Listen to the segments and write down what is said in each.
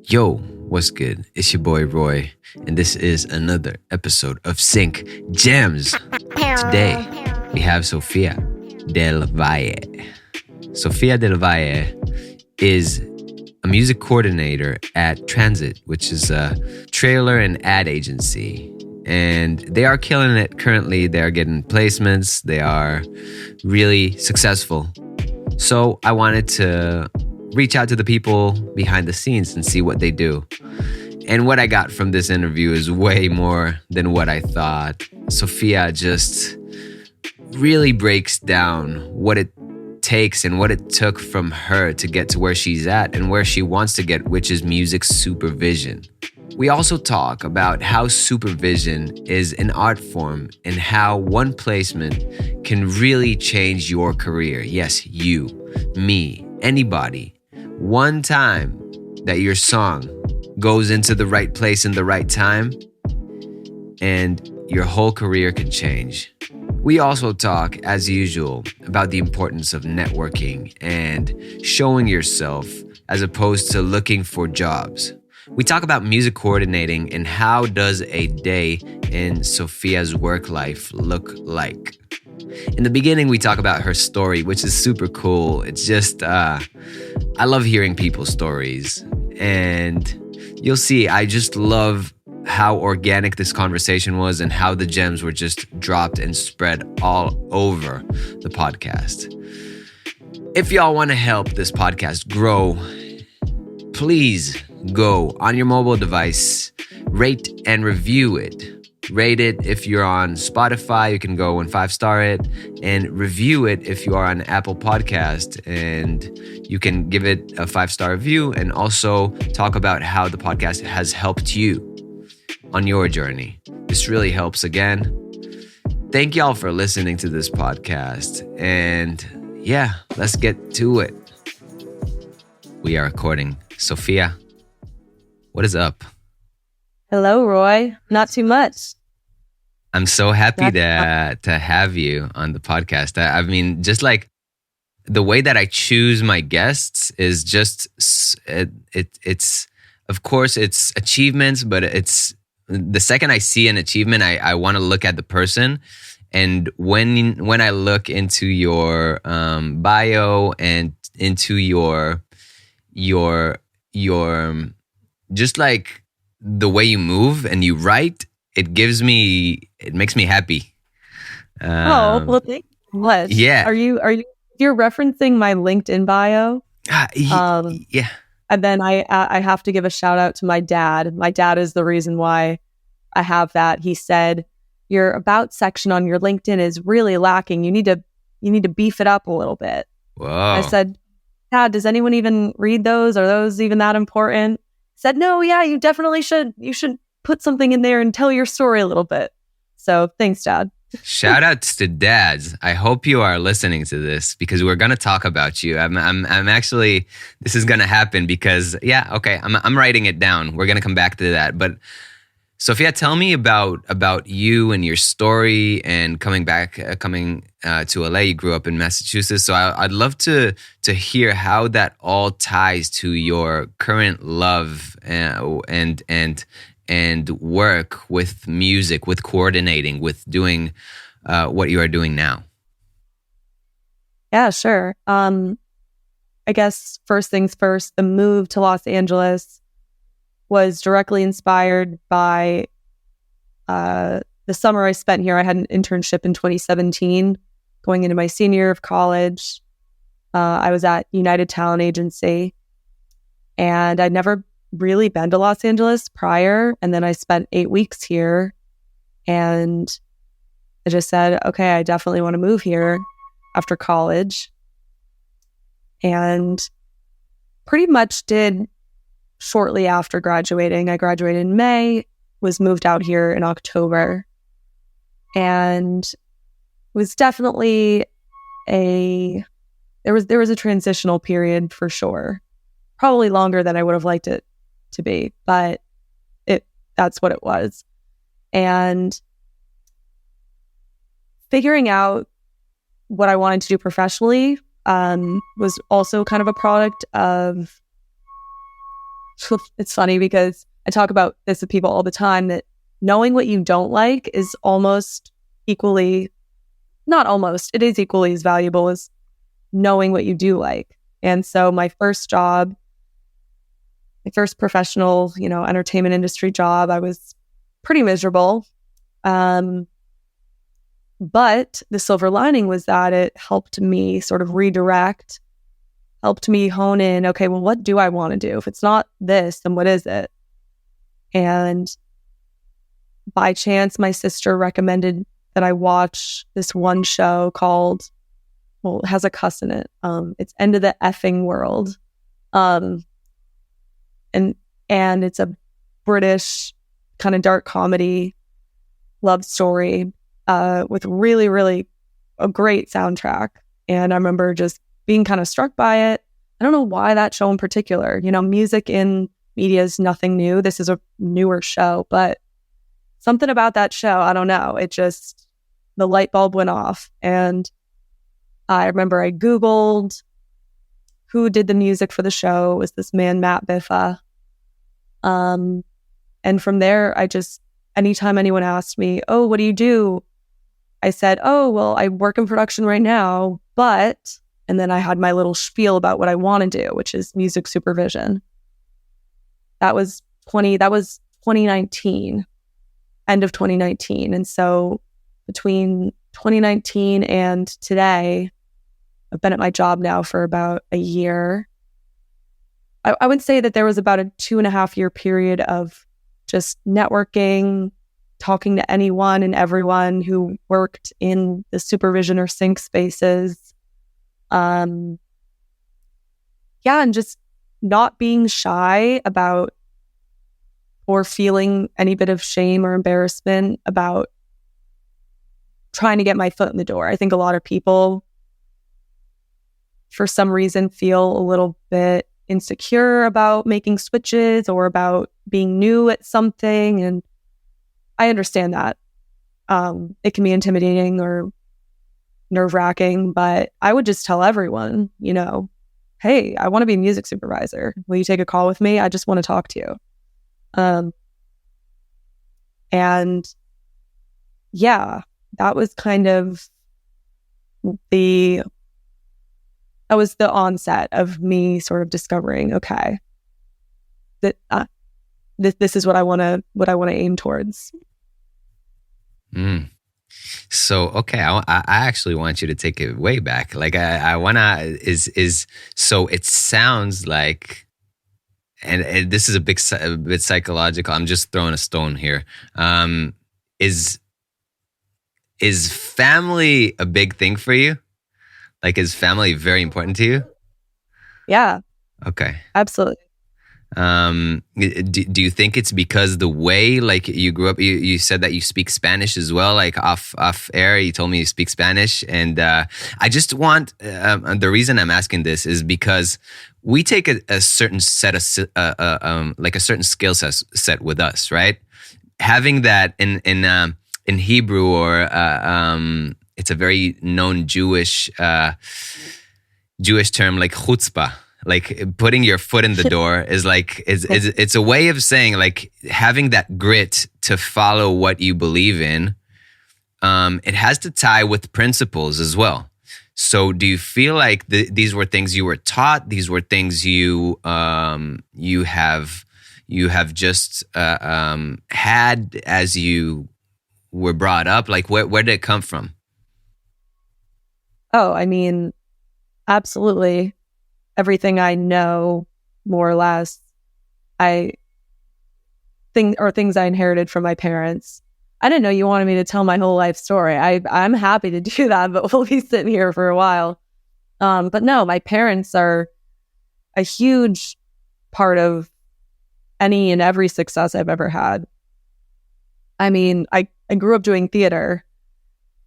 Yo, what's good? It's your boy Roy, and this is another episode of Sync Gems. Today, we have Sofia del Valle. Sofia del Valle is a music coordinator at Transit, which is a trailer and ad agency. And they are killing it currently. They are getting placements. They are really successful. So I wanted to reach out to the people behind the scenes and see what they do. And what I got from this interview is way more than what I thought. Sofia just really breaks down what it takes and what it took from her to get to where she's at and where she wants to get, which is music supervision. We also talk about how supervision is an art form and how one placement can really change your career. Yes, you, me, anybody. One time that your song goes into the right place in the right time, and your whole career can change. We also talk, as usual, about the importance of networking and showing yourself as opposed to looking for jobs. We talk about music coordinating and how does a day in Sofia's work life look like. In the beginning, we talk about her story, which is super cool. It's just, I love hearing people's stories. And you'll see, I just love how organic this conversation was and how the gems were just dropped and spread all over the podcast. If y'all want to help this podcast grow, please go on your mobile device, rate and review it. Rate it if you're on Spotify. You can go and 5-star it, and review it if you are on Apple Podcast, and you can give it a 5-star review and also talk about how the podcast has helped you on your journey. This really helps. Again, thank y'all for listening to this podcast, and yeah, let's get to it. We are recording. Sofia, what is up? Hello, Roy. Not too much. I'm so happy to have you on the podcast. I mean, just like the way that I choose my guests is just, it's, of course, it's achievements, but it's the second I see an achievement, I want to look at the person. And when I look into your bio and into your just like the way you move and you write, it makes me happy. Well, thank you much. Yeah. You're referencing my LinkedIn bio? Yeah. And then I have to give a shout out to my dad. My dad is the reason why I have that. He said, your about section on your LinkedIn is really lacking. You need to beef it up a little bit. Whoa. I said, Dad, does anyone even read those? Are those even that important? He said, no, yeah, you definitely should. You should put something in there and tell your story a little bit. So thanks, Dad. Shout outs to dads. I hope you are listening to this because we're going to talk about you. I'm actually, this is going to happen because, yeah, okay, I'm writing it down. We're going to come back to that. But Sofia, tell me about you and your story and coming to LA. You grew up in Massachusetts, so I'd love to hear how that all ties to your current love and work with music, with coordinating, with doing what you are doing now. Yeah, sure. I guess first things first, the move to Los Angeles was directly inspired by the summer I spent here. I had an internship in 2017, going into my senior year of college. I was at United Talent Agency, and I'd never really been to Los Angeles prior. And then I spent 8 weeks here, and I just said, okay, I definitely want to move here after college. And pretty much did shortly after graduating. I graduated in May, was moved out here in October, and was definitely there was a transitional period for sure. Probably longer than I would have liked it to be, but that's what it was. And figuring out what I wanted to do professionally was also kind of a product of it's funny because I talk about this with people all the time, that knowing what you don't like is almost equally, not almost, it is equally as valuable as knowing what you do like. And so my first job, my first professional, entertainment industry job, I was pretty miserable. But the silver lining was that it helped me sort of redirect, helped me hone in, okay, well, what do I want to do? If it's not this, then what is it? And by chance, my sister recommended that I watch this one show called, well, it has a cuss in it. It's End of the Effing World. And it's a British kind of dark comedy love story with really, really a great soundtrack. And I remember just being kind of struck by it. I don't know why that show in particular. Music in media is nothing new. This is a newer show, but something about that show, I don't know. It just, the light bulb went off. And I remember I Googled who did the music for the show. It was this man, Matt Biffa. And from there, anytime anyone asked me, oh, what do you do? I said, oh, well, I work in production right now, but, and then I had my little spiel about what I want to do, which is music supervision. That was 2019, end of 2019. And so between 2019 and today, I've been at my job now for about a year. I would say that there was about a 2.5-year period of just networking, talking to anyone and everyone who worked in the supervision or sync spaces. And just not being shy about or feeling any bit of shame or embarrassment about trying to get my foot in the door. I think a lot of people, for some reason, feel a little bit insecure about making switches or about being new at something. And I understand that. It can be intimidating or nerve-wracking, but I would just tell everyone, hey, I want to be a music supervisor. Will you take a call with me? I just want to talk to you. And yeah, that was kind of the onset of me sort of discovering, okay, that this is what I want to aim towards. So, okay, I actually want you to take it way back. Like I wanna so it sounds like, and this is a bit psychological. I'm just throwing a stone here. Is family a big thing for you? Like, is family very important to you? Yeah. Okay. Absolutely. Do you think it's because the way, like, you grew up, you said that you speak Spanish as well, like off air, you told me you speak Spanish. And I just want, the reason I'm asking this is because we take a certain set of, like a certain skill set with us, right? Having that in Hebrew, or it's a very known Jewish term, like chutzpah. Like putting your foot in the door is like, it's a way of saying, like, having that grit to follow what you believe in. It has to tie with principles as well. So do you feel like these were things you were taught? These were things you have just had as you were brought up? Like, where did it come from? Oh, I mean, absolutely. Everything I know, more or less, things I inherited from my parents. I didn't know you wanted me to tell my whole life story. I'm happy to do that, but we'll be sitting here for a while. But no, my parents are a huge part of any and every success I've ever had. I mean, I grew up doing theater,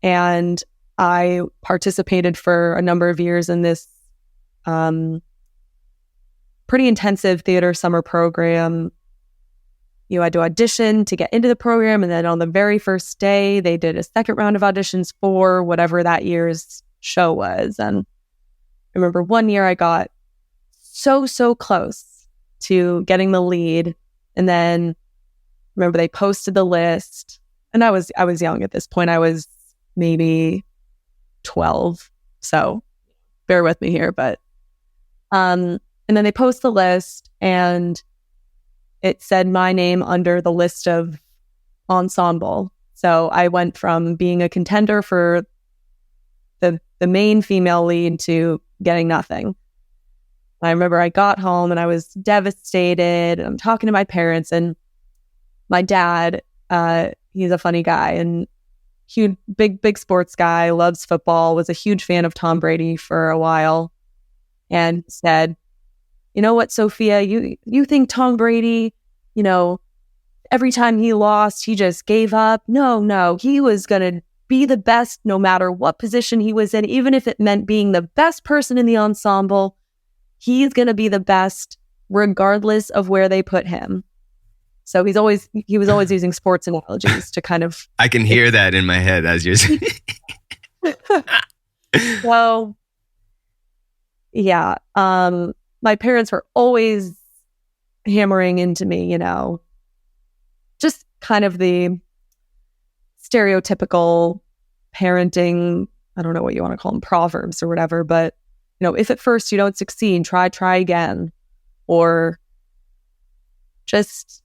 and I participated for a number of years in this pretty intensive theater summer program. You had to audition to get into the program, and then on the very first day, they did a second round of auditions for whatever that year's show was. And I remember one year I got so close to getting the lead. And then remember they posted the list, and I was young at this point. I was maybe 12. So bear with me here, but and then they post the list and it said my name under the list of ensemble. So I went from being a contender for the main female lead to getting nothing. I remember I got home and I was devastated. I'm talking to my parents, and my dad, he's a funny guy and huge, big sports guy, loves football, was a huge fan of Tom Brady for a while, and said, you know what, Sophia, you think Tom Brady, every time he lost, he just gave up? No, he was going to be the best no matter what position he was in, even if it meant being the best person in the ensemble. He's going to be the best regardless of where they put him. So he was always using sports analogies to kind of... I can hear that in my head as you're saying. So, yeah. My parents were always hammering into me, just kind of the stereotypical parenting, I don't know what you want to call them, proverbs or whatever, but, if at first you don't succeed, try again. Or just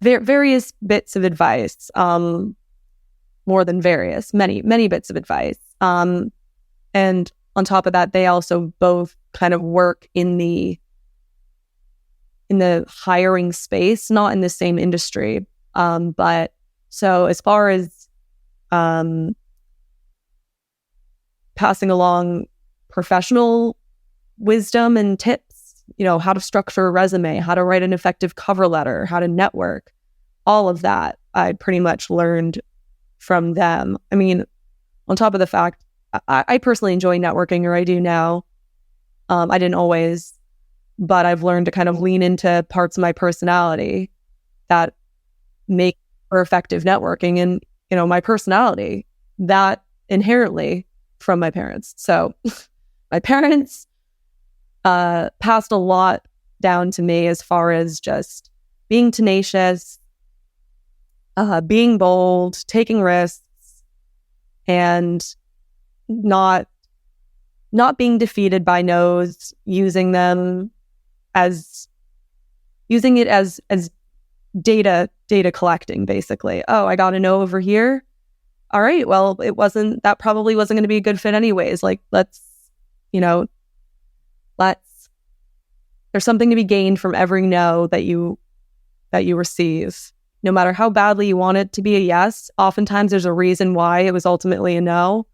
various bits of advice, more than various, many bits of advice. And on top of that, they also both kind of work in the hiring space, not in the same industry. But so as far as passing along professional wisdom and tips, how to structure a resume, how to write an effective cover letter, how to network, all of that I pretty much learned from them. I mean, on top of the fact, I personally enjoy networking, or I do now. I didn't always, but I've learned to kind of lean into parts of my personality that make for effective networking. And, my personality, that inherently from my parents. So my parents passed a lot down to me as far as just being tenacious, being bold, taking risks, and not being defeated by no's, using it as data collecting, basically. Oh, I got a no over here. All right, well, that probably wasn't going to be a good fit anyways. Like, there's something to be gained from every no that you receive. No matter how badly you want it to be a yes, oftentimes there's a reason why it was ultimately a no.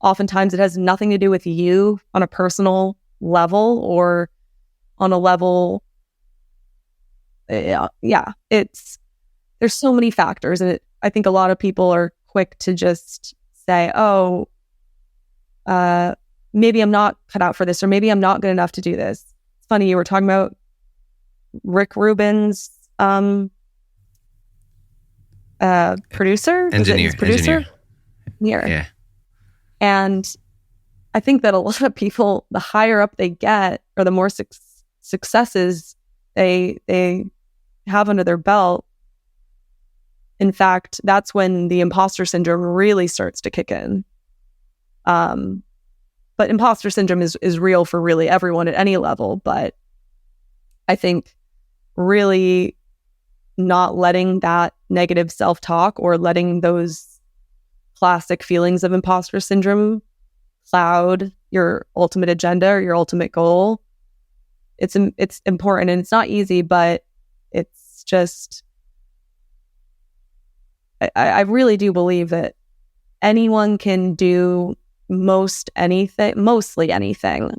Oftentimes it has nothing to do with you on a personal level or on a level. Yeah, there's so many factors, and I think a lot of people are quick to just say, oh, maybe I'm not cut out for this, or maybe I'm not good enough to do this. It's funny, you were talking about Rick Rubin's producer? Engineer. Yeah. And I think that a lot of people, the higher up they get, or the more successes they have under their belt, in fact, that's when the imposter syndrome really starts to kick in. But imposter syndrome is real for really everyone at any level. But I think really not letting that negative self-talk or letting those classic feelings of imposter syndrome cloud your ultimate agenda or your ultimate goal. It's important, and it's not easy, but it's just... I really do believe that anyone can do mostly anything,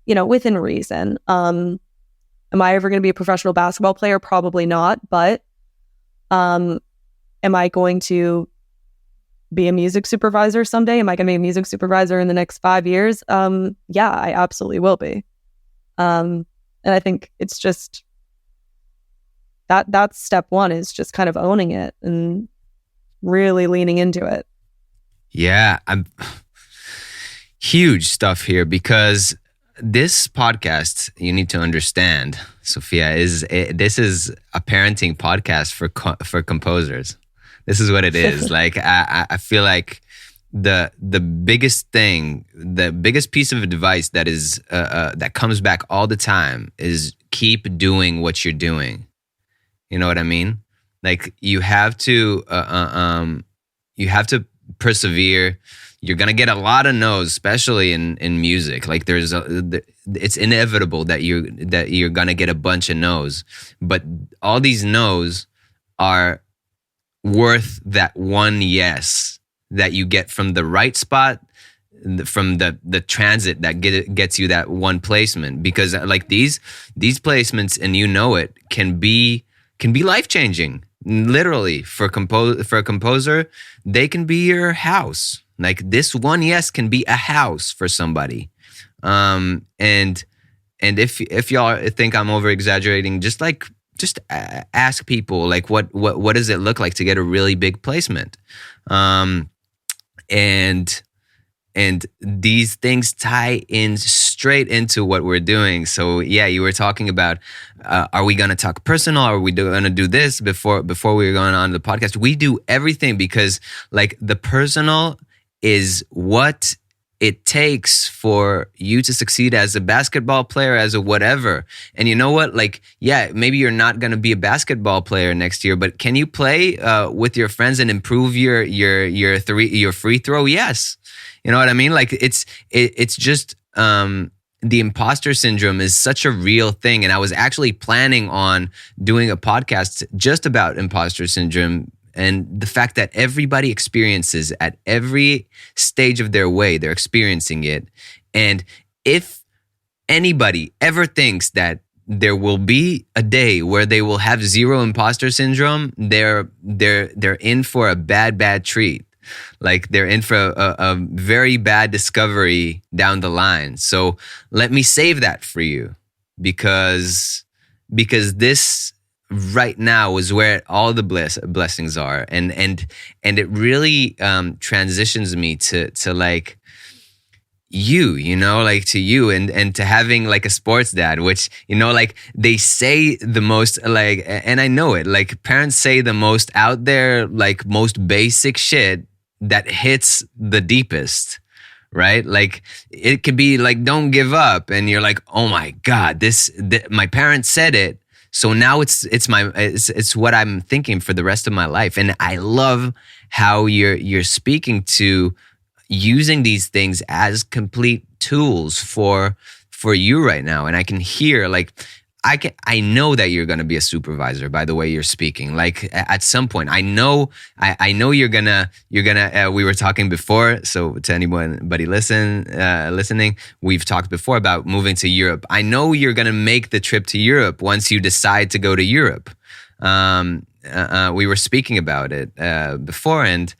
within reason. Am I ever going to be a professional basketball player? Probably not. But am I going to be a music supervisor someday? Am I going to be a music supervisor in the next 5 years? Yeah, I absolutely will be. And I think it's just that's step one, is just kind of owning it and really leaning into it. Yeah, I'm huge stuff here, because this podcast, you need to understand, Sophia, this is a parenting podcast for composers. This is what it is. Like I feel like the biggest thing, the biggest piece of advice that is that comes back all the time is keep doing what you're doing. You know what I mean? Like you have to persevere. You're gonna get a lot of no's, especially in music. Like it's inevitable that you're gonna get a bunch of no's, but all these no's are worth that one yes that you get from the right spot, from the transit that gets you that one placement. Because like these placements, and you know it, can be life changing. Literally, for a composer, they can be your house. Like this one yes can be a house for somebody. And if y'all think I'm over exaggerating, just ask people, like what does it look like to get a really big placement? And these things tie in straight into what we're doing. So yeah, you were talking about, are we going to talk personal? Are we going to do this before we were going on the podcast? We do everything because like the personal is what it takes for you to succeed as a basketball player, as a whatever. And you know what? Like, yeah, maybe you're not going to be a basketball player next year, but can you play with your friends and improve your free throw? Yes. You know what I mean? Like it's just the imposter syndrome is such a real thing. And I was actually planning on doing a podcast just about imposter syndrome, and the fact that everybody experiences at every stage of their way, they're experiencing it. And if anybody ever thinks that there will be a day where they will have zero imposter syndrome, they're in for a bad treat. Like they're in for a very bad discovery down the line. So let me save that for you, because this right now is where all the blessings are, and it really transitions me to like you know, like to you and to having like a sports dad, which, you know, like they say the most, like, and I know it, like parents say the most out there, like most basic shit that hits the deepest, right? Like it could be like, don't give up, and you're like, oh my God, my parents said it, so now it's what I'm thinking for the rest of my life. And I love how you're speaking to using these things as complete tools for you right now. And I can hear, like, I know that you're going to be a supervisor by the way you're speaking. Like at some point, I know you're gonna, we were talking before. So to anybody listening, we've talked before about moving to Europe. I know you're going to make the trip to Europe once you decide to go to Europe. We were speaking about it before, and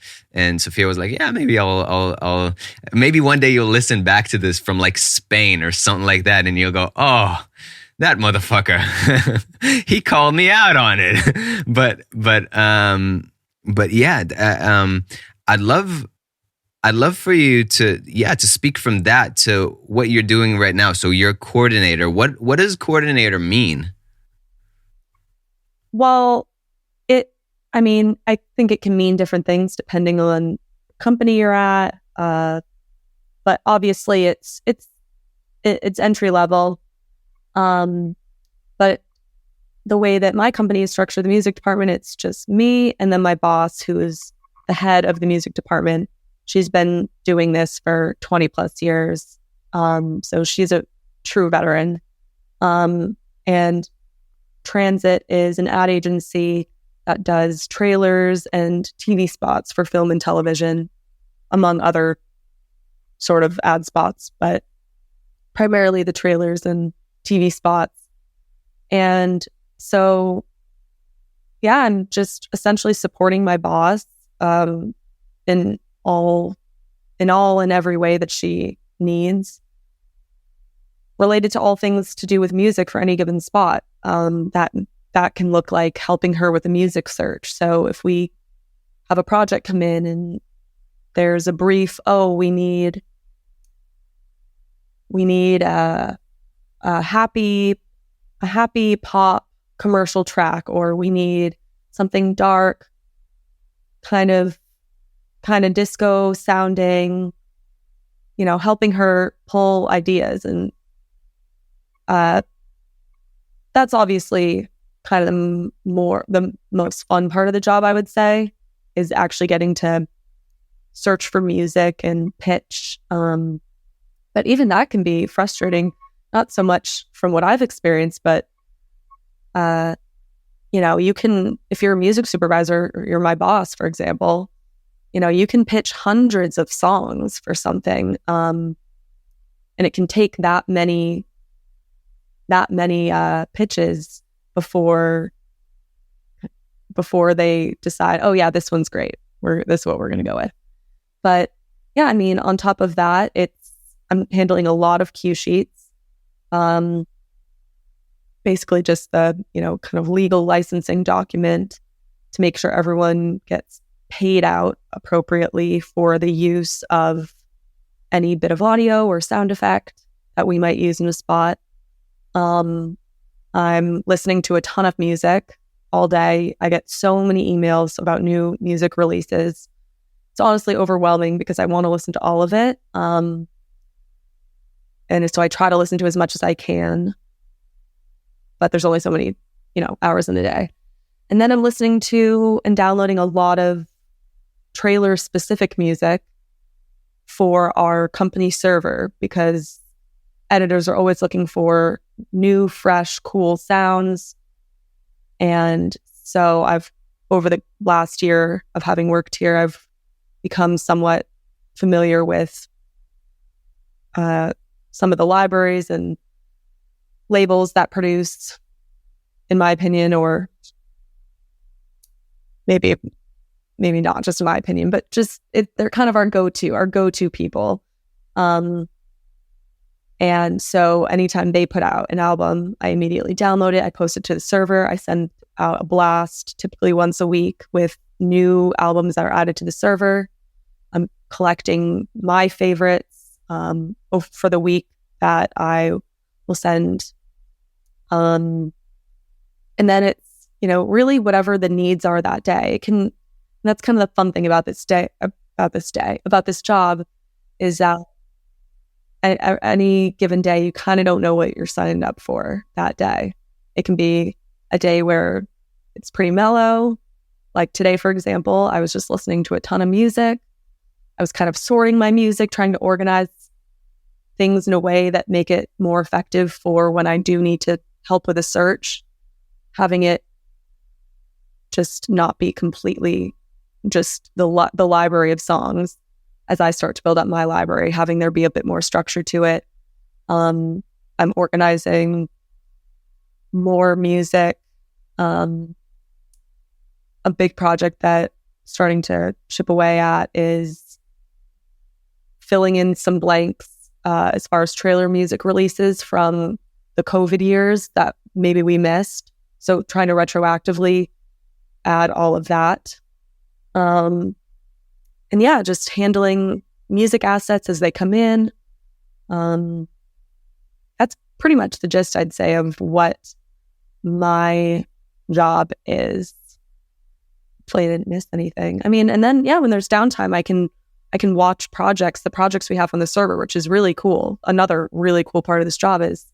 Sophia was like, yeah, maybe I'll maybe one day you'll listen back to this from like Spain or something like that, and you'll go, oh, that motherfucker, he called me out on it. but yeah, I'd love for you to speak from that to what you're doing right now. So you're a coordinator. What does coordinator mean? Well, I think it can mean different things depending on company you're at. But obviously it's entry level. But the way that my company is structured, the music department, it's just me and then my boss, who is the head of the music department. She's been doing this for 20 plus years. So she's a true veteran. And Transit is an ad agency that does trailers and TV spots for film and television, among other sort of ad spots, but primarily the trailers and TV spots. And so, yeah, I'm just essentially supporting my boss in every way that she needs, related to all things to do with music for any given spot. That can look like helping her with a music search. So if we have a project come in and there's a brief, we need we need a happy pop commercial track, or we need something dark, kind of disco sounding, helping her pull ideas. And that's obviously kind of the most fun part of the job, I would say, is actually getting to search for music and pitch. But even that can be frustrating, not so much from what I've experienced, but you can, if you're a music supervisor or you're my boss, for example, you can pitch hundreds of songs for something, and it can take that many pitches before they decide, oh yeah, this one's great, this is what we're going to go with. But yeah, I mean, on top of that, I'm handling a lot of cue sheets, basically just the kind of legal licensing document to make sure everyone gets paid out appropriately for the use of any bit of audio or sound effect that we might use in a spot. I'm listening to a ton of music all day. I get so many emails about new music releases. It's honestly overwhelming because I want to listen to all of it. And so I try to listen to as much as I can, but there's only so many, hours in a day. And then I'm listening to and downloading a lot of trailer specific music for our company server, because editors are always looking for new, fresh, cool sounds. And so over the last year of having worked here, I've become somewhat familiar with some of the libraries and labels that produce, in my opinion, or maybe not just in my opinion, but just they're kind of our go-to people. And so anytime they put out an album, I immediately download it. I post it to the server. I send out a blast, typically once a week, with new albums that are added to the server. I'm collecting my favorites for the week that I will send. And then it's, really whatever the needs are that day. That's kind of the fun thing about this job, is that at any given day, you kind of don't know what you're signing up for that day. It can be a day where it's pretty mellow. Like today, for example, I was just listening to a ton of music. I was kind of sorting my music, trying to organize things in a way that make it more effective for when I do need to help with a search, having it just not be completely just the library of songs. As I start to build up my library, having there be a bit more structure to it. I'm organizing more music. A big project that starting to chip away at is filling in some blanks as far as trailer music releases from the COVID years that maybe we missed. So trying to retroactively add all of that. And yeah, just handling music assets as they come in. That's pretty much the gist, I'd say, of what my job is. Hopefully I didn't miss anything. I mean, and then, yeah, when there's downtime, I can watch the projects we have on the server, which is really cool. Another really cool part of this job is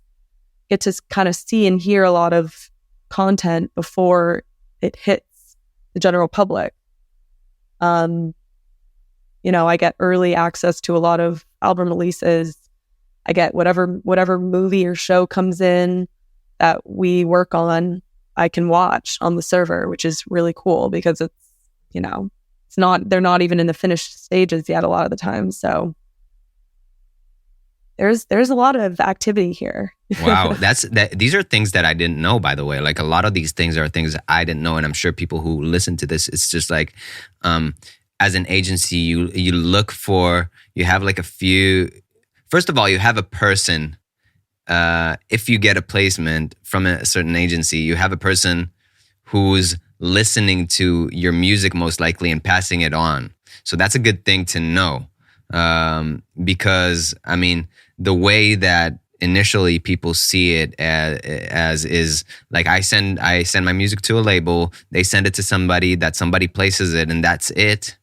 get to kind of see and hear a lot of content before it hits the general public. I get early access to a lot of album releases. I get whatever movie or show comes in that we work on, I can watch on the server, which is really cool because they're not even in the finished stages yet a lot of the time. So there's a lot of activity here. Wow, these are things that I didn't know, by the way. Like a lot of these things are things I didn't know, and I'm sure people who listen to this, it's just like, as an agency, you have like a few. First of all, you have a person. If you get a placement from a certain agency, you have a person who's listening to your music most likely and passing it on. So that's a good thing to know, because I mean, the way that initially people see it as is like I send my music to a label, they send it to somebody, that somebody places it, and that's it.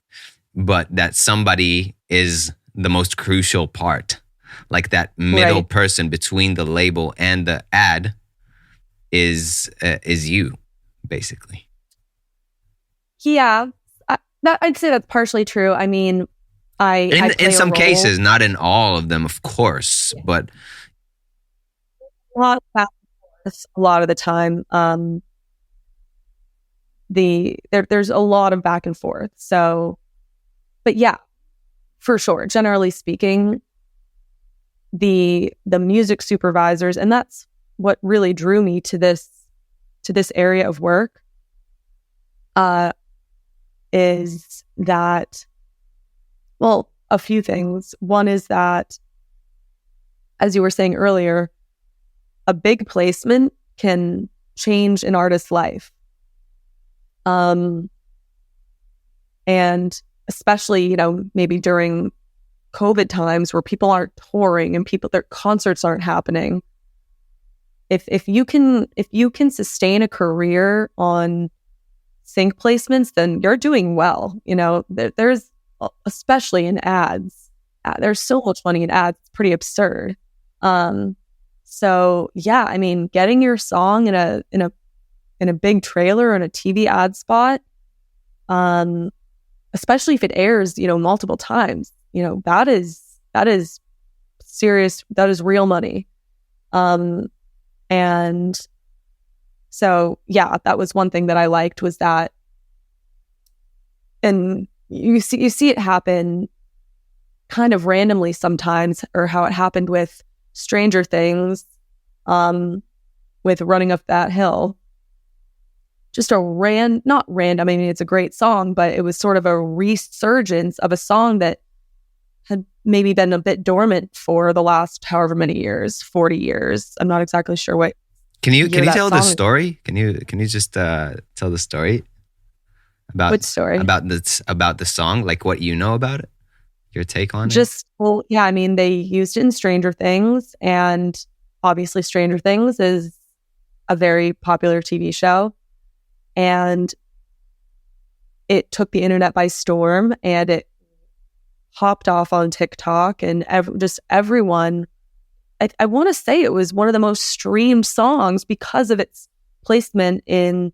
But that somebody is the most crucial part, like that middle person between the label and the ad is you, basically. Yeah, I'd say that's partially true. I mean, I in some cases, not in all of them, of course, but a lot of the time, there's a lot of back and forth. So, but yeah, for sure. Generally speaking, the music supervisors, and that's what really drew me to this area of work, is that, well, a few things. One is that, as you were saying earlier, a big placement can change an artist's life. And especially, maybe during COVID times where people aren't touring and their concerts aren't happening. If you can sustain a career on sync placements, then you're doing well. There's, especially in ads, there's so much money in ads. It's pretty absurd. So yeah, I mean, getting your song in a big trailer and a TV ad spot, especially if it airs, multiple times, that is serious. That is real money. And so, yeah, that was one thing that I liked, was that, and you see it happen kind of randomly sometimes, or how it happened with Stranger Things, with Running Up That Hill. Just not random, I mean, it's a great song, but it was sort of a resurgence of a song that had maybe been a bit dormant for the last however many years, 40 years. I'm not exactly sure what. Can you tell the story? Can you just tell the story about what story? About the song, like what you know about it, your take on it? Well, yeah, I mean, they used it in Stranger Things, and obviously Stranger Things is a very popular TV show, and it took the internet by storm, and it hopped off on TikTok, and everyone. I want to say it was one of the most streamed songs because of its placement in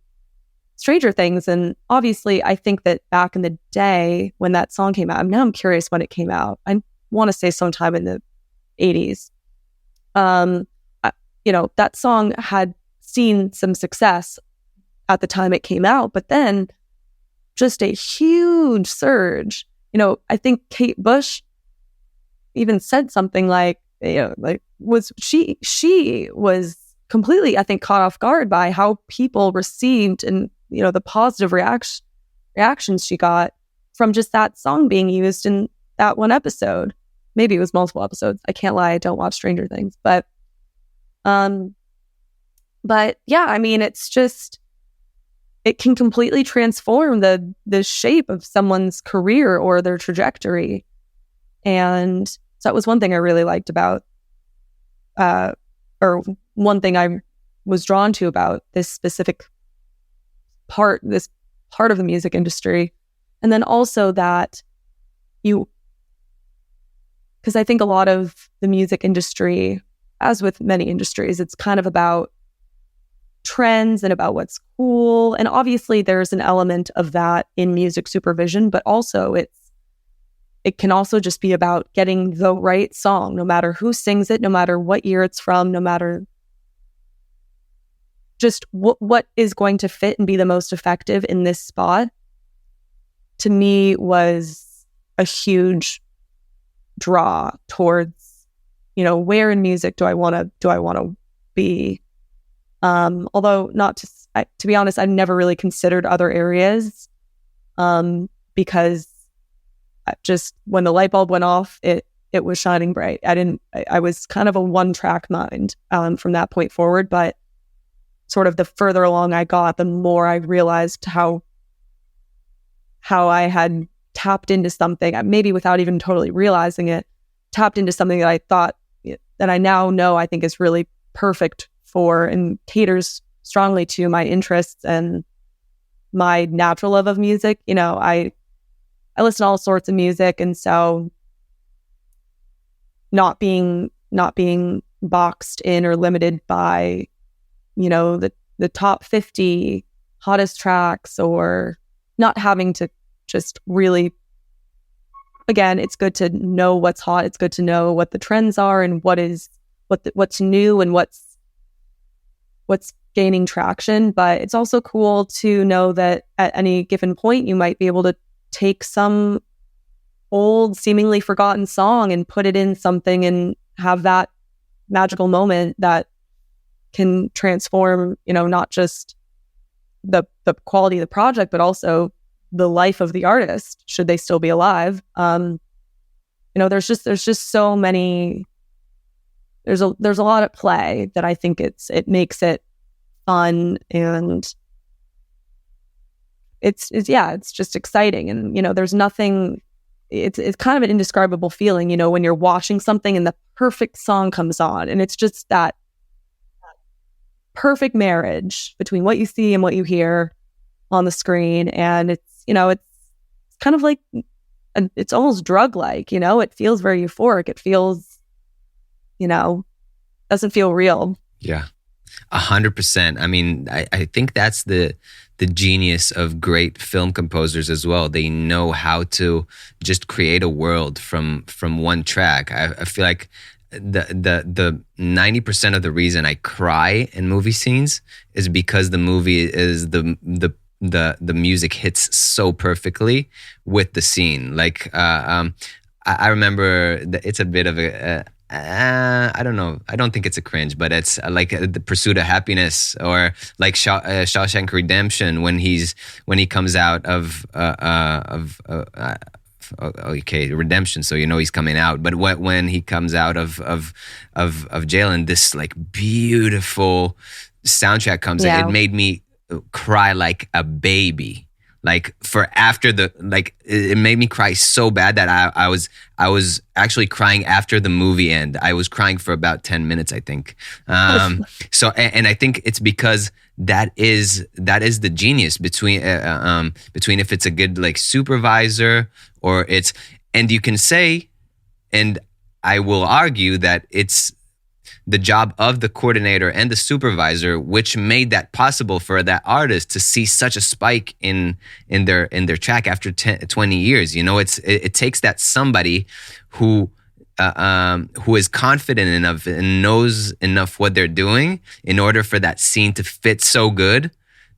Stranger Things. And obviously, I think that back in the day when that song came out, now I'm curious when it came out. I want to say sometime in the 80s. That song had seen some success at the time it came out, but then just a huge surge. I think Kate Bush even said something like, she was completely, I think, caught off guard by how people received and, the positive reactions she got from just that song being used in that one episode. Maybe it was multiple episodes. I can't lie, I don't watch Stranger Things. But yeah, I mean, it's just, it can completely transform the shape of someone's career or their trajectory. And so that was one thing I really liked about, or one thing I was drawn to about this part of the music industry. And then also that because I think a lot of the music industry, as with many industries, it's kind of about trends and about what's cool. And obviously there's an element of that in music supervision, but also it can also just be about getting the right song, no matter who sings it, no matter what year it's from, no matter just what is going to fit and be the most effective in this spot. To me, was a huge draw towards, where in music do I want to be? Although to be honest, I've never really considered other areas, because just when the light bulb went off, it was shining bright. I was kind of a one-track mind from that point forward, but sort of the further along I got, the more I realized how I had tapped into something, maybe without even totally realizing it, tapped into something that I thought that I now know I think is really perfect for and caters strongly to my interests and my natural love of music. You know, I listen to all sorts of music, and so not being boxed in or limited by, you know, the top 50 hottest tracks, or not having to just really, again, it's good to know what's hot. It's good to know what the trends are and what's new and what's gaining traction. But it's also cool to know that at any given point, you might be able to take some old, seemingly forgotten song and put it in something and have that magical moment that can transform, you know, not just the quality of the project, but also the life of the artist, should they still be alive. You know, there's just so many, there's a lot at play that I think it makes it fun, and it's just exciting. And, you know, there's nothing, it's kind of an indescribable feeling, you know, when you're watching something and the perfect song comes on, and it's just that perfect marriage between what you see and what you hear on the screen. And it's, you know, it's kind of like, it's almost drug-like, you know, it feels very euphoric. It feels, you know, doesn't feel real. Yeah, 100%. I mean, I think that's the genius of great film composers as well. They know how to just create a world from one track. I feel like the 90% of the reason I cry in movie scenes is because the movie is the music hits so perfectly with the scene. Like I remember it's a bit of a I don't know. I don't think it's a cringe, but it's like The Pursuit of Happiness, or like Shawshank Redemption, when he comes out of okay, redemption, so you know he's coming out. But when he comes out of jail, and this like beautiful soundtrack comes in, it made me cry like a baby. Like for after the, like it made me cry so bad that I was actually crying after the movie end. I was crying for about 10 minutes, I think. So and I think it's because that is the genius between if it's a good like supervisor, or it's, and you can say, and I will argue that it's the job of the coordinator and the supervisor, which made that possible for that artist to see such a spike in their track after 20 years. You know, it takes that somebody who is confident enough and knows enough what they're doing in order for that scene to fit so good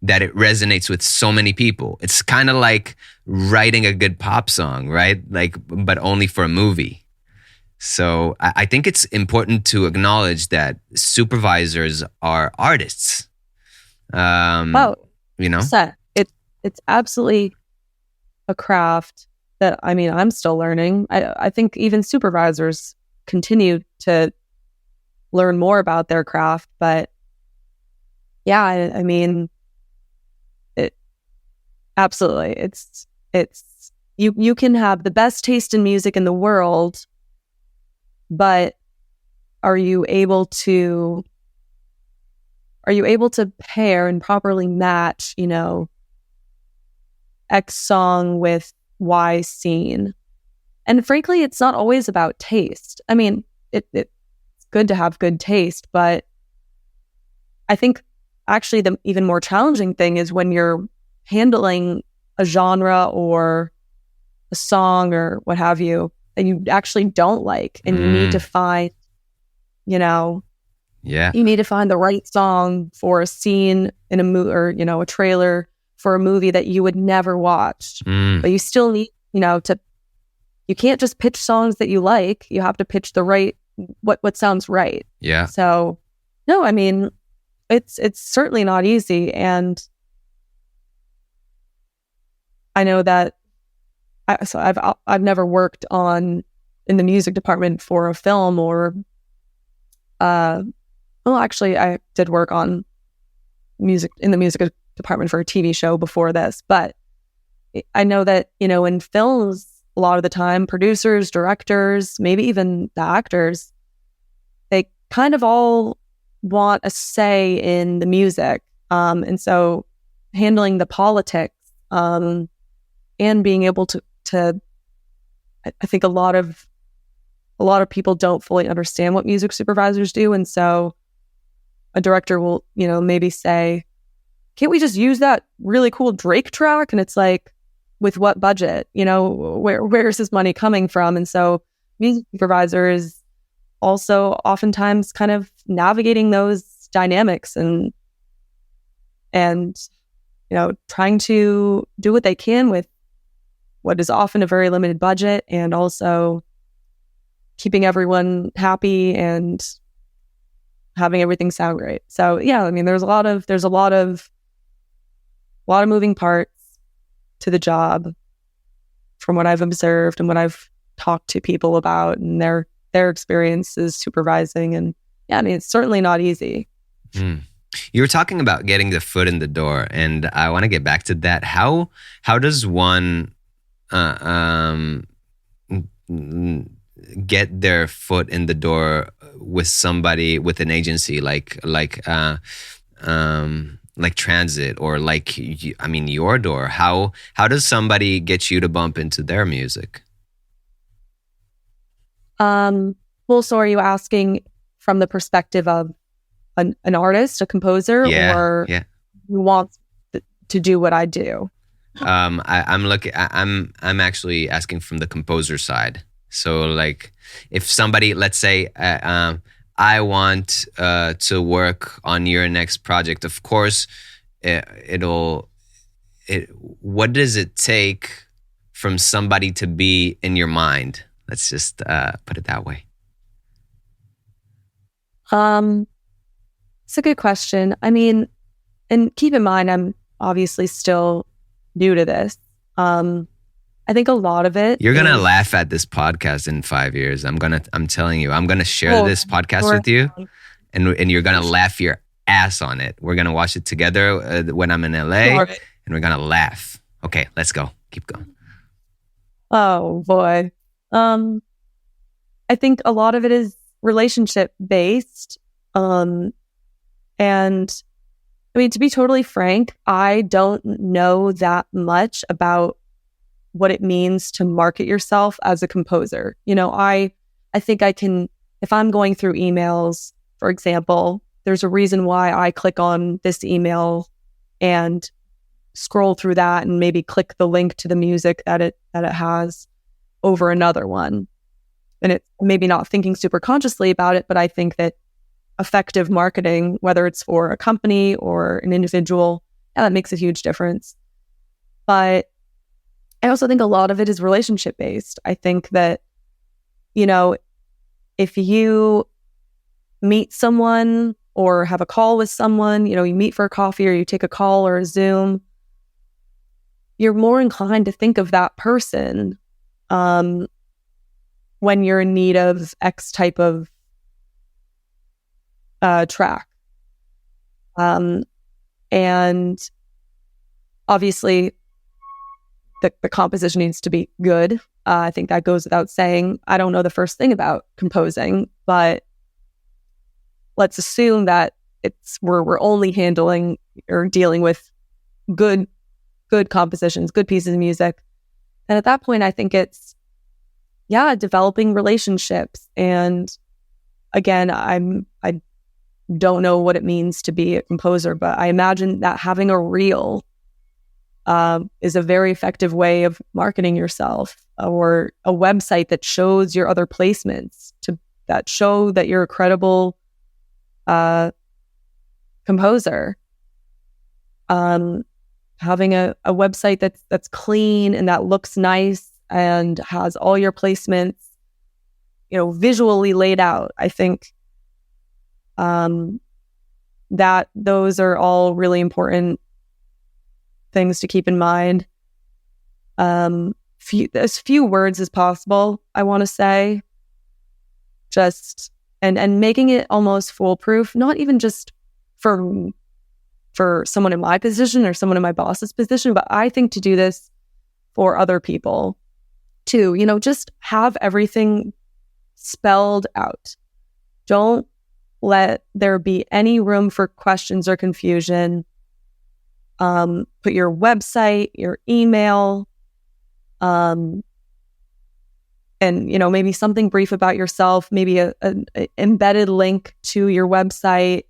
that it resonates with so many people. It's kind of like writing a good pop song, right? Like, but only for a movie. So I think it's important to acknowledge that supervisors are artists. You know, it's absolutely a craft that, I mean, I'm still learning. I think even supervisors continue to learn more about their craft. But yeah, I mean, it absolutely. It's you can have the best taste in music in the world, but are you able to pair and properly match, you know, X song with Y scene? And frankly, it's not always about taste. I mean, it's good to have good taste, but I think actually the even more challenging thing is when you're handling a genre or a song or what have you that you actually don't like, and you need to find, you know, you need to find the right song for a scene in a movie, or, you know, a trailer for a movie that you would never watch. But you still need, you know, you can't just pitch songs that you like. You have to pitch the right, what sounds right. Yeah. So, no, I mean, it's certainly not easy. And I know that I've never worked in the music department for a film, or well, actually I did work on music in the music department for a TV show before this, but I know that, you know, in films, a lot of the time producers, directors, maybe even the actors, kind of all want a say in the music. And so handling the politics, and being able to I think a lot of people don't fully understand what music supervisors do. And so a director will, maybe say, can't we just use that really cool Drake track? And it's like, with what budget? Where's this money coming from? And so music supervisors also oftentimes kind of navigating those dynamics and trying to do what they can with what is often a very limited budget, and also keeping everyone happy and having everything sound great. So yeah, I mean, there's a lot of moving parts to the job from what I've observed and what I've talked to people about and their experiences supervising. And yeah, I mean, it's certainly not easy. You were talking about getting the foot in the door, and I want to get back to that. How does one get their foot in the door with somebody, with an agency like Transit, or your door? How does somebody get you to bump into their music? Well, so are you asking from the perspective of an artist, a composer, or who wants to do what I do? I'm actually asking from the composer side. So like, if somebody, let's say, I want to work on your next project, of course, what does it take from somebody to be in your mind? Let's just put it that way. It's a good question. I mean, and keep in mind, I'm obviously still new to this. I think a lot of it. You're gonna laugh at this podcast in 5 years. I'm telling you, I'm gonna share this podcast with you, and you're gonna laugh your ass on it. We're gonna watch it together when I'm in LA, and we're gonna laugh. Okay, let's go. Keep going. Oh boy. I think a lot of it is relationship based. And I mean, to be totally frank, I don't know that much about what it means to market yourself as a composer. I think I can, if I'm going through emails, for example, there's a reason why I click on this email and scroll through that and maybe click the link to the music that it has over another one. And it's maybe not thinking super consciously about it, but I think that effective marketing, whether it's for a company or an individual, that makes a huge difference. But I also think a lot of it is relationship based. I think that, if you meet someone or have a call with someone, you meet for a coffee or you take a call or a Zoom, you're more inclined to think of that person when you're in need of X type of track. And obviously the composition needs to be good. I think that goes without saying. I don't know the first thing about composing, but let's assume that we're only handling or dealing with good compositions, good pieces of music. And at that point, I think it's developing relationships. And again, I don't know what it means to be a composer, but I imagine that having a reel is a very effective way of marketing yourself, or a website that shows your other placements that show that you're a credible composer. Having a website that's clean and that looks nice and has all your placements, visually laid out. I think that those are all really important things to keep in mind. As few words as possible, I want to say. Just and making it almost foolproof, not even just for someone in my position or someone in my boss's position, but I think to do this for other people too. Just have everything spelled out. Don't let there be any room for questions or confusion. Put your website, your email, and, maybe something brief about yourself, maybe a embedded link to your website,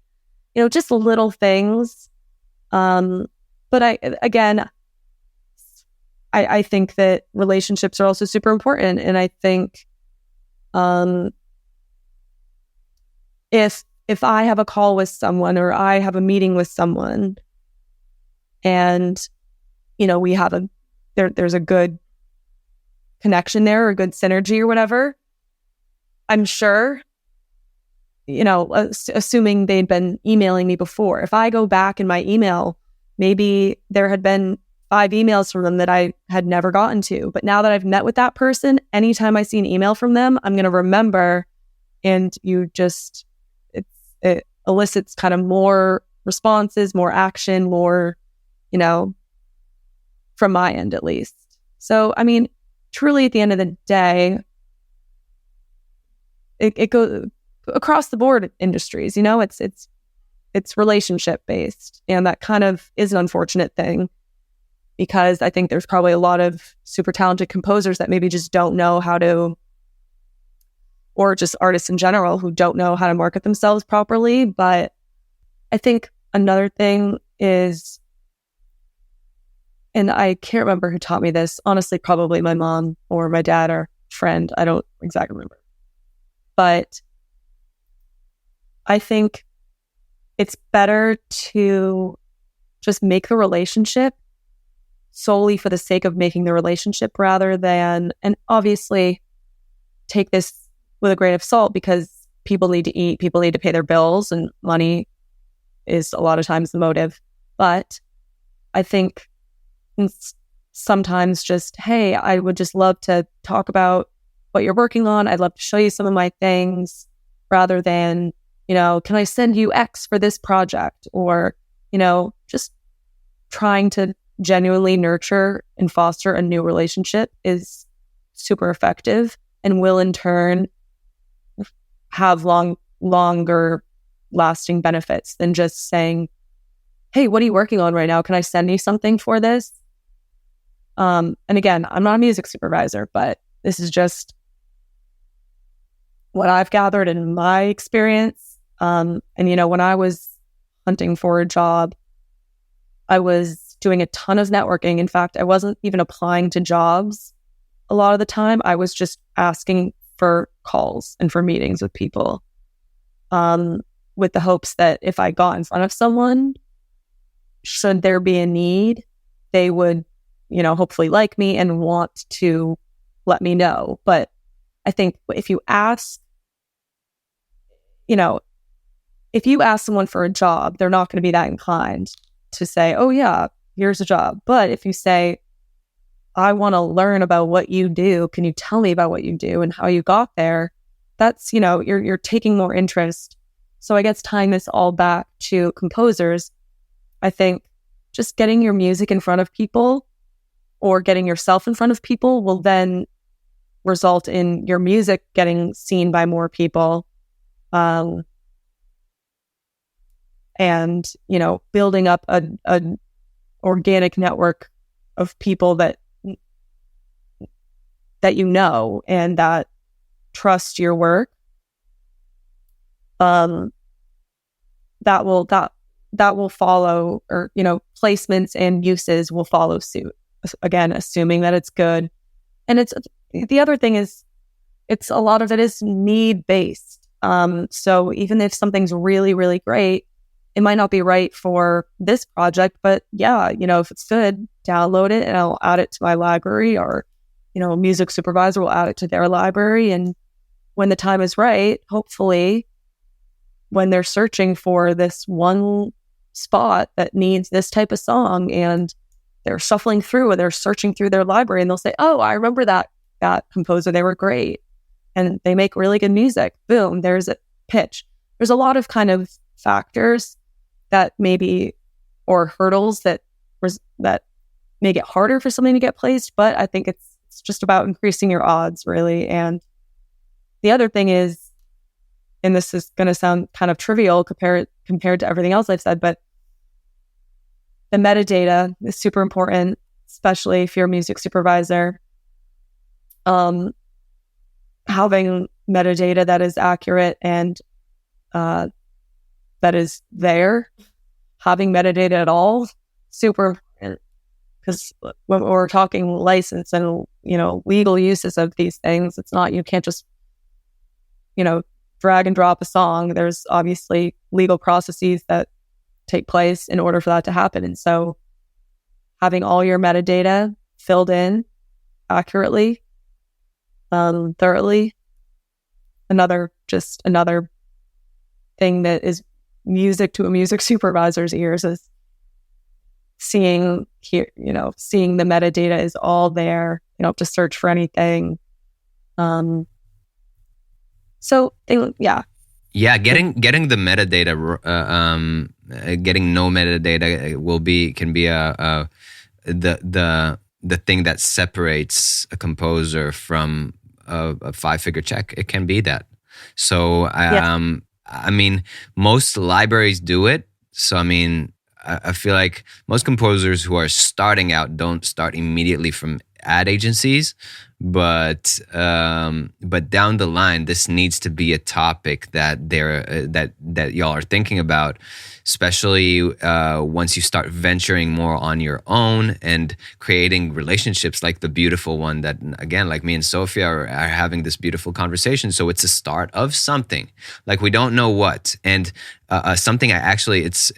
just little things. But I think that relationships are also super important. And I think, if I have a call with someone or I have a meeting with someone and, we have there's a good connection there or good synergy or whatever, I'm sure, assuming they'd been emailing me before, if I go back in my email, maybe there had been 5 emails from them that I had never gotten to. But now that I've met with that person, anytime I see an email from them, I'm going to remember. And it elicits kind of more responses, more action, more, from my end at least. So, truly at the end of the day, it goes across the board industries, it's relationship based. And that kind of is an unfortunate thing, because I think there's probably a lot of super talented composers that maybe just don't know how to, or just artists in general who don't know how to market themselves properly. But I think another thing is, and I can't remember who taught me this, honestly, probably my mom or my dad or friend. I don't exactly remember. But I think it's better to just make the relationship solely for the sake of making the relationship, rather than, and obviously take this with a grain of salt, because people need to eat, people need to pay their bills, and money is a lot of times the motive. But I think sometimes just, hey, I would just love to talk about what you're working on. I'd love to show you some of my things, rather than, can I send you X for this project? Or, just trying to genuinely nurture and foster a new relationship is super effective and will in turn have longer lasting benefits than just saying, hey, what are you working on right now? Can I send you something for this? And again, I'm not a music supervisor, but this is just what I've gathered in my experience. And when I was hunting for a job, I was doing a ton of networking. In fact, I wasn't even applying to jobs a lot of the time. I was just asking for calls and for meetings with people, with the hopes that if I got in front of someone, should there be a need, they would, hopefully like me and want to let me know. But I think if you ask someone for a job, they're not going to be that inclined to say, oh yeah, here's a job. But if you say, I want to learn about what you do, can you tell me about what you do and how you got there? That's, you're taking more interest. So I guess tying this all back to composers, I think just getting your music in front of people or getting yourself in front of people will then result in your music getting seen by more people. And, building up an organic network of people that and that trust your work. That will follow, or, placements and uses will follow suit. Again, assuming that it's good. And the other thing is, it's a lot of it is need based. So even if something's really, really great, it might not be right for this project, but yeah, if it's good, download it and I'll add it to my library, or, a music supervisor will add it to their library. And when the time is right, hopefully when they're searching for this one spot that needs this type of song and they're shuffling through and they're searching through their library, and they'll say, oh, I remember that composer, they were great and they make really good music. Boom, there's a pitch. There's a lot of kind of factors that maybe, or hurdles that make it harder for something to get placed, but I think it's just about increasing your odds, really. And the other thing is, and this is going to sound kind of trivial compared to everything else I've said, but the metadata is super important, especially if you're a music supervisor. Having metadata that is accurate and that is there, having metadata at all, super important. Because when we're talking license and, legal uses of these things, it's not, you can't just, drag and drop a song. There's obviously legal processes that take place in order for that to happen. And so having all your metadata filled in accurately, thoroughly, another thing that is music to a music supervisor's ears is seeing the metadata is all there. You don't have to search for anything. Yeah, getting the metadata, getting no metadata can be the thing that separates a composer from a 5-figure check. It can be that. So I mean, most libraries do it. So I mean, I feel like most composers who are starting out don't start immediately from ad agencies, but down the line, this needs to be a topic that that y'all are thinking about, especially once you start venturing more on your own and creating relationships like the beautiful one that, again, like me and Sofia are having this beautiful conversation. So it's a start of something, like we don't know what, and something it's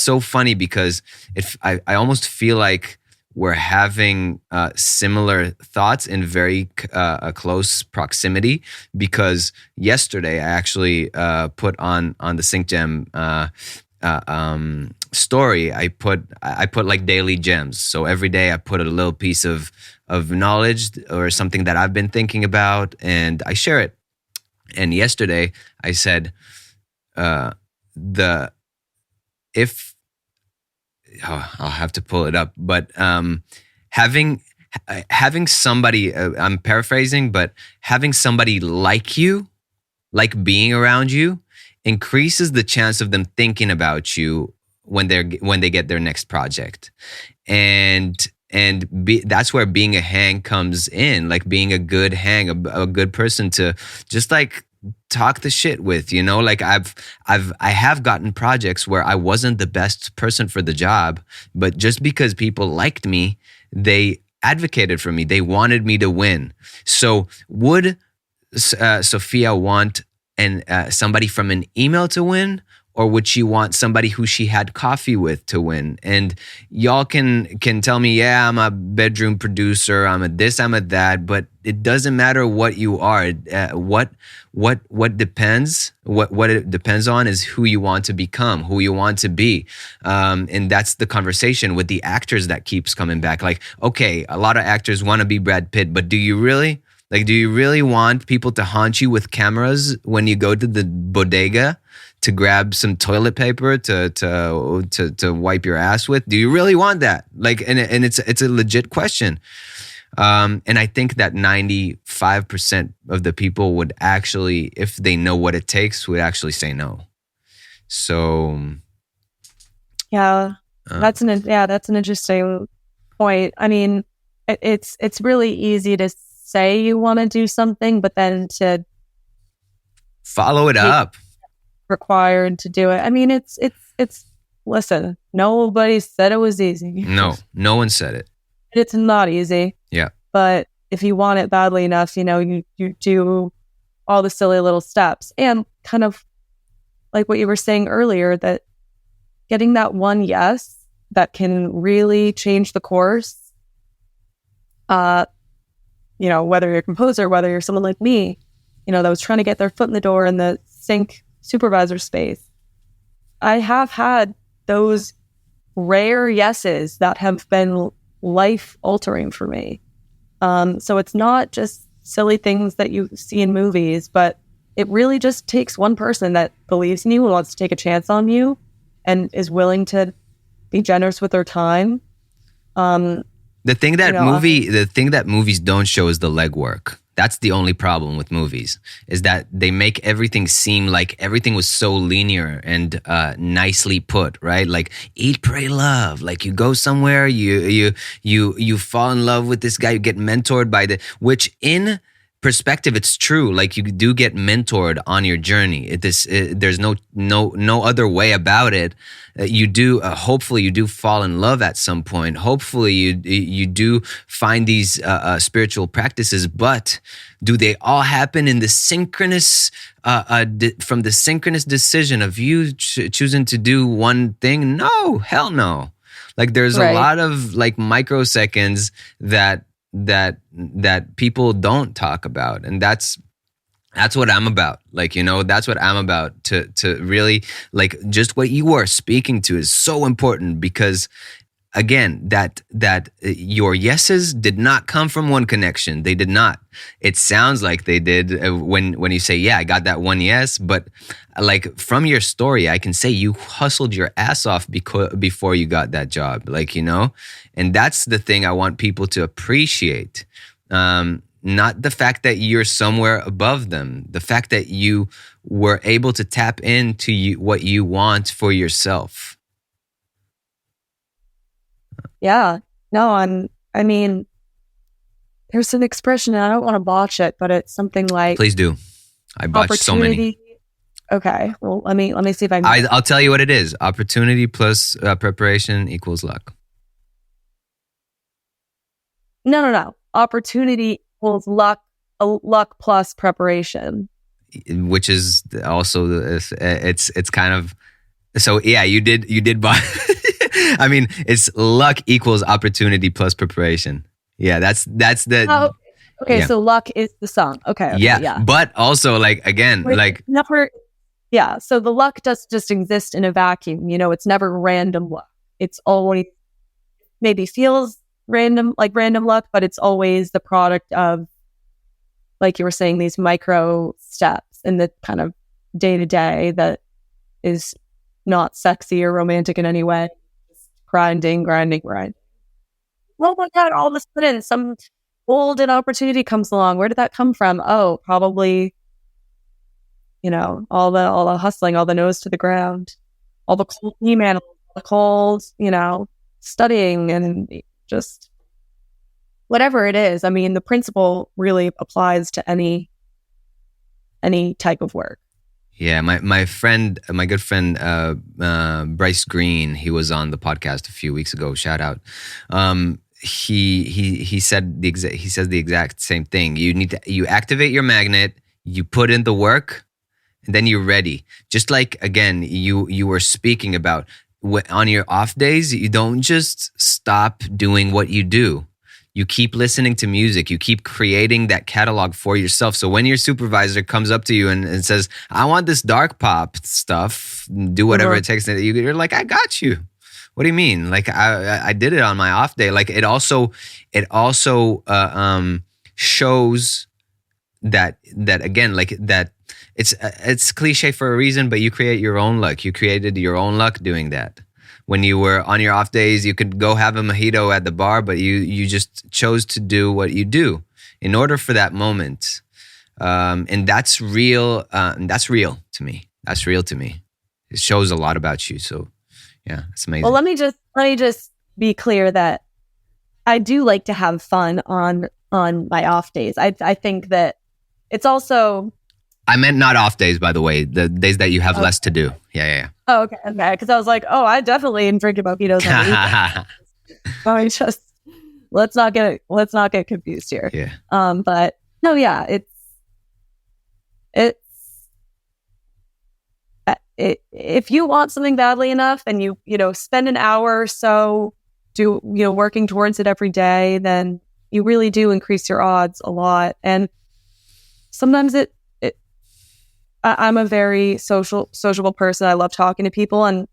so funny because I almost feel like we're having similar thoughts in very close proximity, because yesterday I actually put on the Sync Jam story. I put like daily gems. So every day I put a little piece of knowledge or something that I've been thinking about, and I share it. And yesterday I said I'll have to pull it up, but having somebody, I'm paraphrasing, but having somebody like you, like being around you, increases the chance of them thinking about you when they get their next project, and that's where being a hang comes in, like being a good hang, a good person to just like talk the shit with, like I have gotten projects where I wasn't the best person for the job, but just because people liked me, they advocated for me. They wanted me to win. So would Sofia want somebody from an email to win, or would she want somebody who she had coffee with to win? And y'all can tell me, yeah, I'm a bedroom producer, I'm a this, I'm a that, but it doesn't matter what you are. What it depends on is who you want to become, who you want to be. And that's the conversation with the actors that keeps coming back. Like, okay, a lot of actors want to be Brad Pitt, but do you really? Like, do you really want people to haunt you with cameras when you go to the bodega to grab some toilet paper to wipe your ass with? Do you really want that? Like, and it's a legit question. And I think that 95% of the people would actually, if they know what it takes, would actually say no. So, that's an interesting point. I mean, it's really easy to say you want to do something, but then to follow it up, required to do it. I mean, it's listen, nobody said it was easy. No one said it. It's not easy. Yeah. But if you want it badly enough, you do all the silly little steps, and kind of like what you were saying earlier, that getting that one yes that can really change the course. Whether you're a composer, whether you're someone like me, that was trying to get their foot in the door in the sync supervisor space. I have had those rare yeses that have been life altering for me. So it's not just silly things that you see in movies, but it really just takes one person that believes in you and wants to take a chance on you and is willing to be generous with their time. The thing that movies don't show is the legwork. That's the only problem with movies, is that they make everything seem like everything was so linear and nicely put, right? Like eat, pray, love. Like you go somewhere, you fall in love with this guy, you get mentored by which in perspective, it's true. Like you do get mentored on your journey. There's no other way about it. You do hopefully you do fall in love at some point. Hopefully you do find these spiritual practices, but do they all happen in the synchronous from the synchronous decision of you choosing to do one thing? No, hell no. Like there's a lot of like microseconds that people don't talk about, and that's what I'm about. Like, that's what I'm about, to really, like, just what you are speaking to is so important, because again, that your yeses did not come from one connection. They did not. It sounds like they did when you say, yeah, I got that one yes, but like from your story, I can say you hustled your ass off before you got that job, like, and that's the thing I want people to appreciate. Not the fact that you're somewhere above them, the fact that you were able to tap into what you want for yourself. Yeah. No, I mean, there's an expression, and I don't want to botch it, but it's something like... Please do. I botched so many. Okay. Well, let me see if I can... I'll tell you what it is. Opportunity plus preparation equals luck. No. Opportunity equals luck. Luck plus preparation. Which is also, it's kind of... So yeah, you did buy... I mean, it's luck equals opportunity plus preparation. Yeah, that's the... Oh, okay, yeah. So luck is the song. Okay, yeah. But also, like, again, yeah, so the luck does just exist in a vacuum. It's never random luck. It's always, maybe feels random luck, but it's always the product of, like you were saying, these micro steps in the kind of day-to-day that is not sexy or romantic in any way. Grinding. Oh my God, all of a sudden some golden opportunity comes along. Where did that come from? Oh, probably, all the hustling, all the nose to the ground, all the cold emails, the cold, studying, and just whatever it is. I mean, the principle really applies to any type of work. Yeah, my good friend Bryce Green, he was on the podcast a few weeks ago. Shout out. He said he says the exact same thing. You activate your magnet, you put in the work, and then you're ready. Just like, again, you were speaking about, on your off days, you don't just stop doing what you do. You keep listening to music. You keep creating that catalog for yourself. So when your supervisor comes up to you and says, I want this dark pop stuff, do whatever it takes, you're like, I got you. What do you mean? Like, I did it on my off day. Like, it also shows that again, like, that it's cliche for a reason, but you create your own luck. You created your own luck doing that. When you were on your off days, you could go have a mojito at the bar, but you just chose to do what you do in order for that moment. And that's real. That's real to me. That's real to me. It shows a lot about you. So yeah, it's amazing. Well, let me just be clear that I do like to have fun on my off days. I think that it's also... I meant not off days, by the way. The days that you have less to do. Yeah. Oh, okay. Because I was like, I definitely am drinking mojitos on the weekends. Let's not get confused here. Yeah. But no, yeah, if you want something badly enough and you spend an hour or so working towards it every day, then you really do increase your odds a lot. And sometimes I'm a very sociable person. I love talking to people, and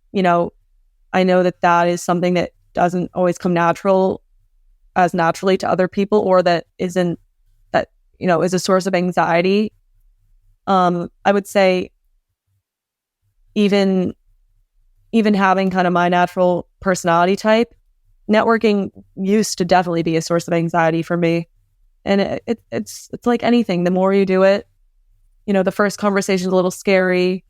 I know that is something that doesn't always come naturally to other people, or that is a source of anxiety. I would say even having kind of my natural personality type, networking used to definitely be a source of anxiety for me. And it's like anything. The more you do it, the first conversation is a little scary,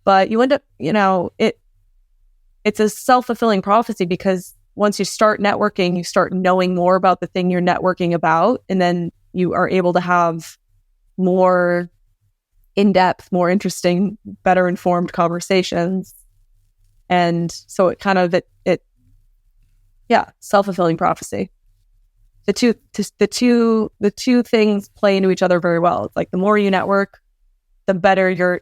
but you end up, it's a self-fulfilling prophecy, because once you start networking, you start knowing more about the thing you're networking about, and then you are able to have more in-depth, more interesting, better informed conversations. And so it kind of, self-fulfilling prophecy. The two things play into each other very well. It's like the more you network, the better your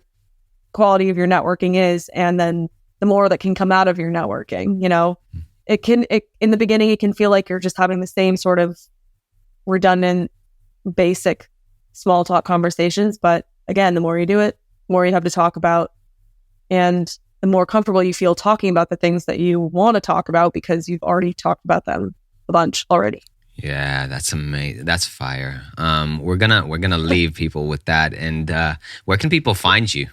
quality of your networking is, and then the more that can come out of your networking. In the beginning, it can feel like you're just having the same sort of redundant, basic small talk conversations. But again, the more you do it, the more you have to talk about, and the more comfortable you feel talking about the things that you want to talk about, because you've already talked about them a bunch already. Yeah, that's amazing. That's fire. We're gonna leave people with that. And where can people find you?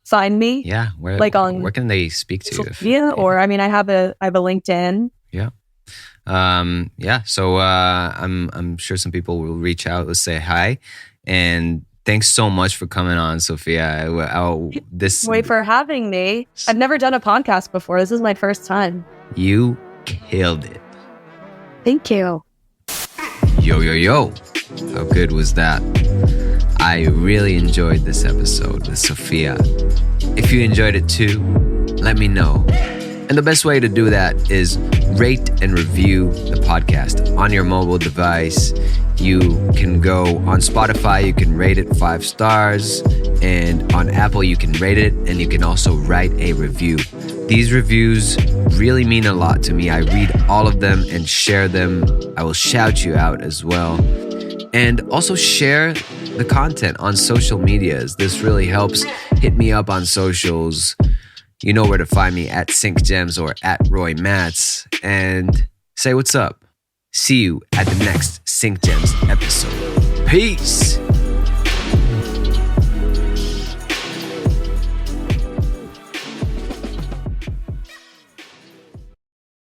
Find me? Yeah, where can they speak to you? Or I have a LinkedIn. Yeah. So I'm sure some people will reach out. Let's say hi, and thanks so much for coming on, Sofia. Wait for having me. I've never done a podcast before. This is my first time. You killed it. Thank you. Yo. How good was that? I really enjoyed this episode with Sofia. If you enjoyed it too, let me know. And the best way to do that is rate and review the podcast on your mobile device. You can go on Spotify, you can rate it 5 stars, and on Apple you can rate it, and you can also write a review. These reviews really mean a lot to me. I read all of them and share them. I will shout you out as well. And also share the content on social medias. This really helps. Hit me up on socials. You know where to find me, at Sync Gems or at Roy Matz, and say what's up. See you at the next Sync Gems episode. Peace.